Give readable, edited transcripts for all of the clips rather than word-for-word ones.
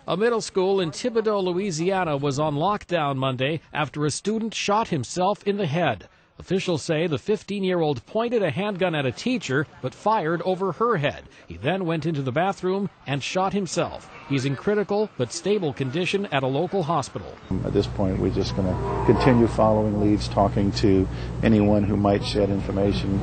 A middle school in Thibodaux, Louisiana was on lockdown Monday after a student shot himself in the head. Officials say the 15-year-old pointed a handgun at a teacher but fired over her head. He then went into the bathroom and shot himself. He's in critical but stable condition at a local hospital. At this point, we're just going to continue following leads, talking to anyone who might shed information.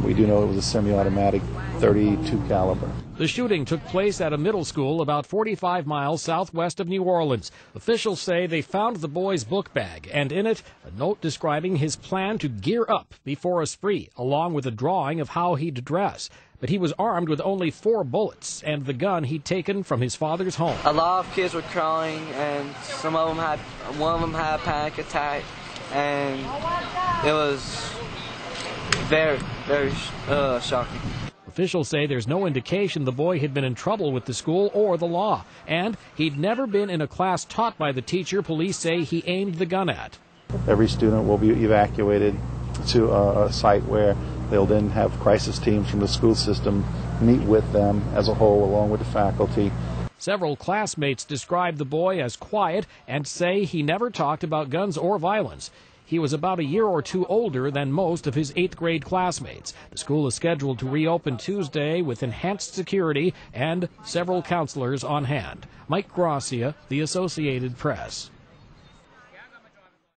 We do know it was a semi-automatic .32 caliber. The shooting took place at a middle school about 45 miles southwest of New Orleans. Officials say they found the boy's book bag, and in it, a note describing his plan to gear up before a spree, along with a drawing of how he'd dress. But he was armed with only 4 bullets and the gun he'd taken from his father's home. A lot of kids were crying, and one of them had a panic attack, and it was very, very shocking. Officials say there's no indication the boy had been in trouble with the school or the law, and he'd never been in a class taught by the teacher police say he aimed the gun at. Every student will be evacuated to a site where they'll then have crisis teams from the school system meet with them as a whole along with the faculty. Several classmates describe the boy as quiet and say he never talked about guns or violence. He was about a year or two older than most of his 8th grade classmates. The school is scheduled to reopen Tuesday with enhanced security and several counselors on hand. Mike Gracia, The Associated Press.